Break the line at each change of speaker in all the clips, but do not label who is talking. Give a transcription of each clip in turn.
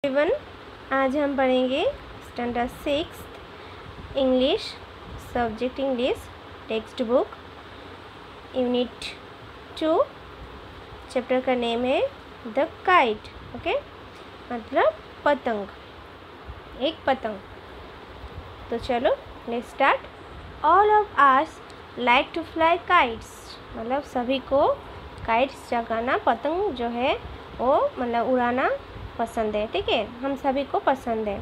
Everyone, आज हम पढ़ेंगे standard 6 English, subject English, text book, unit 2। Chapter का नेम है द काइट। ओके, मतलब पतंग, एक पतंग। तो चलो let's start. All of us like to fly kites, मतलब सभी को काइट्स जगाना, पतंग जो है वो मतलब उड़ाना पसंद है। ठीक है, हम सभी को पसंद है।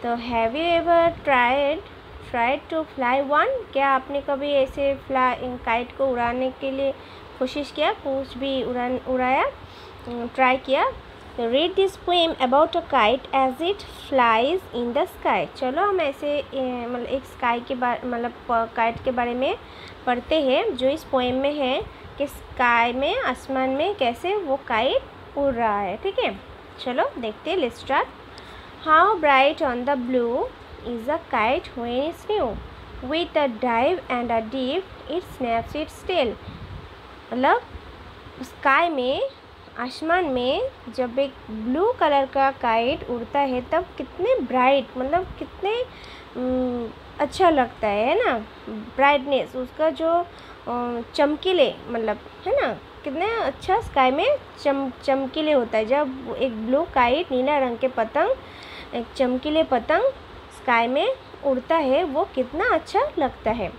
तो have you ever tried to fly one, क्या आपने कभी ऐसे काइट को उड़ाने के लिए कोशिश किया, कुछ भी उड़ाया, ट्राई किया? तो read this poem about a kite as it flies in the sky. चलो हम ऐसे मतलब एक स्काई के बारे, मतलब काइट के बारे में पढ़ते हैं जो इस पोएम में है कि स्काई में, आसमान में कैसे वो काइट उड़ रहा है। ठीक है, चलो देखते हैं। Let's start. How bright on the blue is a kite when it's new, with a dive and a dip it snaps its tail. मतलब स्काई में, आसमान में जब एक ब्लू कलर का काइट उड़ता है तब कितने ब्राइट, मतलब कितने अच्छा लगता है ना। ब्राइटनेस उसका जो चमकीले, मतलब है ना, कितने अच्छा स्काई में चमकीले होता है। जब एक ब्लू काइट, नीला रंग के पतंग, एक चमकीले पतंग स्काई में उड़ता है, वो कितना अच्छा लगता है।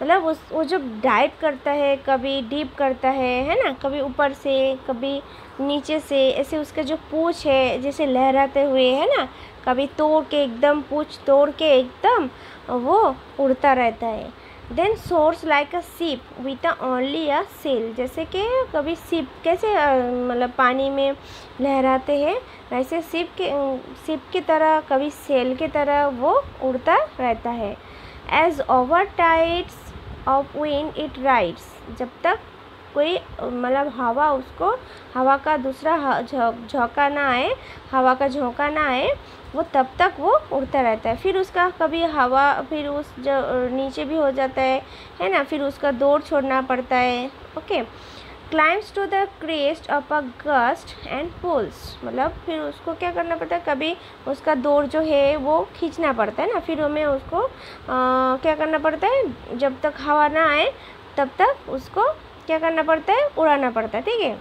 मतलब वो जब डाइव करता है, कभी डीप करता है ना, कभी ऊपर से कभी नीचे से, ऐसे उसका जो पूँछ है जैसे लहराते हुए है ना, कभी तोड़ के एकदम, पूँछ तोड़ के एकदम वो उड़ता रहता है। Then soars like a ship with only a sail, जैसे कि कभी शिप कैसे मतलब पानी में लहराते हैं, वैसे शिप की तरह, कभी सेल की तरह वो उड़ता रहता है। As over tides of wind it rides, जब तक कोई मतलब हवा, उसको हवा का दूसरा झोंका ना आए, हवा का झोंका ना आए, वो तब तक वो उड़ता रहता है। फिर उसका कभी हवा, फिर उस जो नीचे भी हो जाता है ना, फिर उसका दौड़ छोड़ना पड़ता है। Okay, climbs to the crest of a gust and pulls, मतलब फिर उसको क्या करना पड़ता है, कभी उसका दौड़ जो है वो खींचना पड़ता है ना, फिर हमें उसको क्या करना पड़ता है, जब तक हवा ना आए तब तक उसको क्या करना पड़ता है, उड़ाना पड़ता है। ठीक है,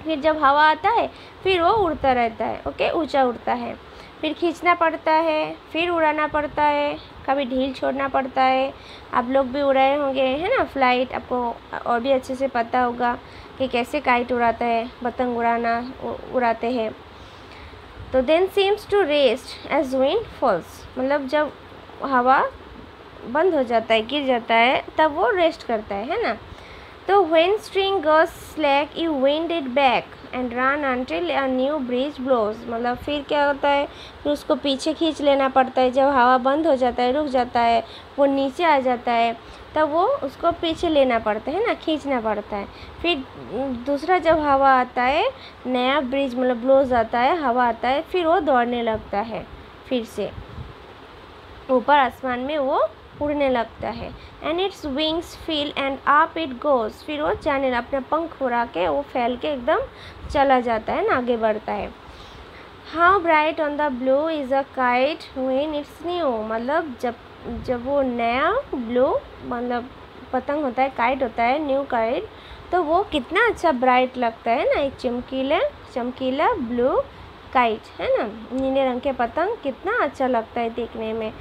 फिर जब हवा आता है फिर वो उड़ता रहता है। ओके, ऊंचा उड़ता है, फिर खींचना पड़ता है, फिर उड़ाना पड़ता है, कभी ढील छोड़ना पड़ता है। आप लोग भी उड़ाए होंगे है ना फ्लाइट, आपको और भी अच्छे से पता होगा कि कैसे काइट उड़ाता है, पतंग उड़ाते हैं। तो then seems to rest as wind falls, मतलब जब हवा बंद हो जाता है, गिर जाता है, तब वो रेस्ट करता है ना। तो when string goes slack you wind it back and run until a new breeze blows, मतलब फिर क्या होता है, फिर उसको पीछे खींच लेना पड़ता है। जब हवा बंद हो जाता है, रुक जाता है, वो नीचे आ जाता है, तब वो उसको पीछे लेना पड़ता है ना, खींचना पड़ता है। फिर दूसरा जब हवा आता है, नया ब्रिज मतलब ब्लोज आता है, हवा आता है, फिर वो दौड़ने लगता है, फिर से ऊपर आसमान में वो उड़ने लगता है। And its wings feel and up it goes, फिर वो जाने, अपने पंख उड़ा के वो फैल के एकदम चला जाता है ना, आगे बढ़ता है। How bright on the blue is a kite when it's new, मतलब जब वो नया ब्लू मतलब पतंग होता है, काइट होता है, न्यू काइट, तो वो कितना अच्छा ब्राइट लगता है ना, एक चमकीला ब्लू काइट है ना, नीले रंग के पतंग कितना अच्छा लगता है देखने में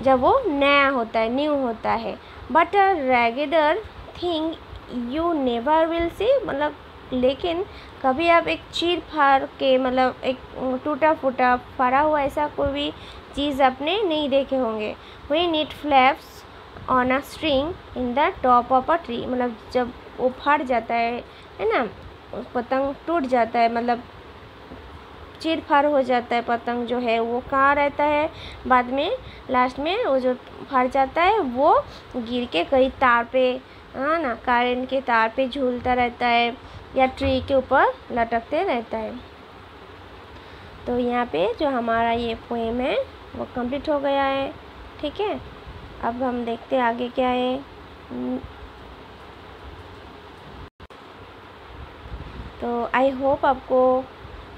जब वो नया होता है, न्यू होता है। But a regular thing you never will see, मतलब लेकिन कभी आप एक चीर फाड़ के, मतलब एक टूटा फूटा फड़ा हुआ ऐसा कोई भी चीज़ आपने नहीं देखे होंगे। When it flaps on a string in the top of a tree, मतलब जब वो फट जाता है ना, पतंग टूट जाता है, मतलब चीर फाड़ हो जाता है पतंग जो है, वो कहाँ रहता है बाद में, लास्ट में वो जो फट जाता है वो गिर के कहीं तार पे, हाँ ना, करंट के तार पे झूलता रहता है या ट्री के ऊपर लटकते रहता है। तो यहाँ पे जो हमारा ये पोएम है वो कंप्लीट हो गया है। ठीक है, अब हम देखते हैं आगे क्या है। तो आई होप आपको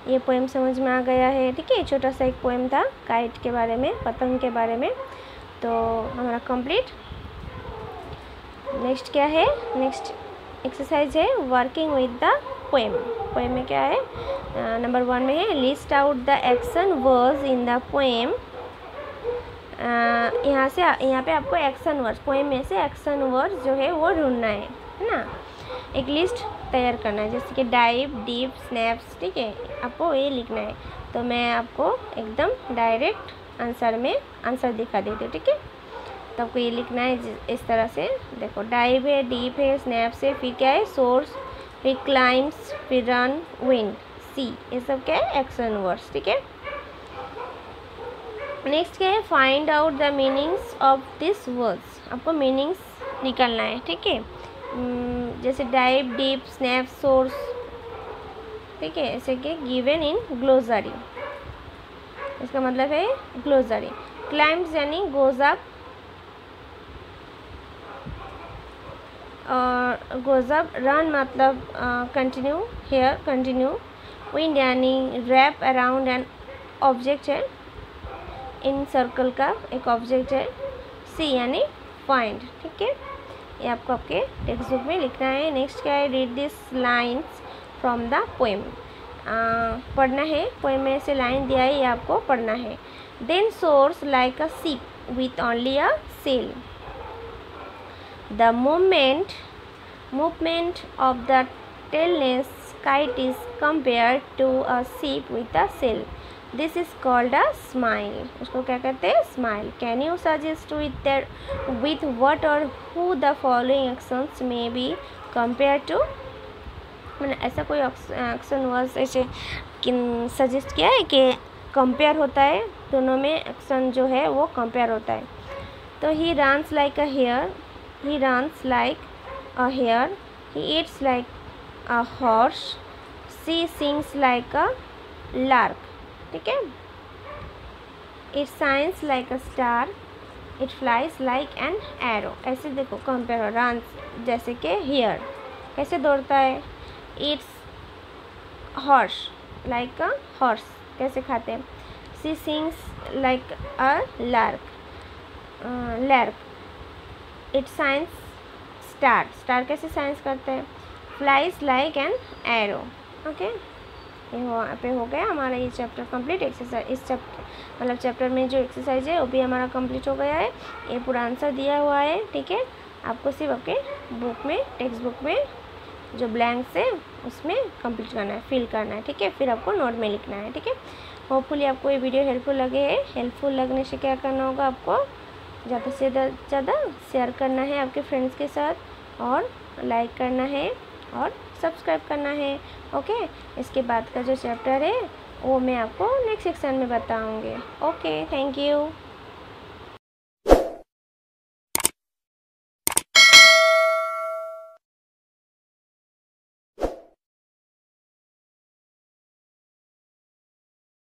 ये पोएम समझ में आ गया है, ठीक है। छोटा सा एक पोएम था काइट के बारे में, पतंग के बारे में। तो हमारा कंप्लीट। नेक्स्ट क्या है, नेक्स्ट एक्सरसाइज है working with the poem. Poem में क्या है, नंबर 1 में है list out the action words in the poem. यहाँ पे आपको एक्शन वर्ड्स, पोएम में से एक्शन वर्ड्स जो है वो ढूंढना है ना। एक लिस्ट तैयार करना है, जैसे कि डाइव, डीप, स्नैप्स, ठीक है, आपको ये लिखना है। तो मैं आपको एकदम डायरेक्ट आंसर में आंसर दिखा देती हूँ, ठीक है। तो आपको ये लिखना है इस तरह से, देखो डाइव है, डीप है, स्नैप्स है, फिर क्या है सोर्स, फिर क्लाइम्स, फिर रन, विंड, सी, ये सब क्या है एक्शन वर्ड्स, ठीक है। नेक्स्ट क्या है find out the meanings of this words, आपको मीनिंग्स निकालना है, ठीक है। जैसे डाइव, डीप, स्नैप, सोर्स, ठीक है, ऐसे के गिवन इन ग्लोसरी, इसका मतलब है ग्लोसरी। क्लाइम्स यानी गोज अप, और गोज अप। रन मतलब कंटिन्यू, हेयर कंटिन्यू। विंड यानी रैप अराउंड एन ऑब्जेक्ट है, इन सर्कल का एक ऑब्जेक्ट है। सी यानी फाइंड, ठीक है। ये आपको आपके टेक्स्ट बुक में लिखना है। नेक्स्ट क्या है read this lines from the poem, पढ़ना है, पोएम में से लाइन दिया है ये आपको पढ़ना है। Then soars like a ship with only a sail, the movement of the tailless kite is compared to a ship with a sail. This is called a smile. उसको क्या कहते हैं smile. Can you suggest with what or who the following actions may be compared to, मैंने ऐसा कोई action words ऐसे suggest किया है कि कंपेयर होता है, दोनों में एक्शन जो है वो कंपेयर होता है। तो he runs like a hare, he runs like a hare, he eats like a horse, she sings like a lark, ठीक है। it shines like a star, it flies like an arrow। ऐसे देखो compare हो, runs जैसे कि hare कैसे दौड़ता है, eats horse like a horse कैसे खाते हैं, she sings like a lark, it science star, star कैसे साइंस करते हैं, flies like an arrow, okay. यहाँ पे हो गया हमारा ये चैप्टर कंप्लीट। एक्सरसाइज इस चैप्टर मतलब चैप्टर में जो एक्सरसाइज है वो भी हमारा कंप्लीट हो गया है। ये पूरा आंसर दिया हुआ है, ठीक है। आपको सिर्फ आपके बुक में, टेक्स्ट बुक में जो ब्लैंक्स है उसमें कंप्लीट करना है, फिल करना है, ठीक है। फिर आपको नोट में लिखना है, ठीक है। होपफुली आपको ये वीडियो हेल्पफुल लगे है। हेल्पफुल लगने से क्या करना होगा, आपको ज़्यादा से ज़्यादा शेयर करना है आपके फ्रेंड्स के साथ, और लाइक करना है और सब्सक्राइब करना है, ओके। इसके बाद का जो चैप्टर है वो मैं आपको नेक्स्ट सेक्शन में बताऊंगी। Okay, thank you.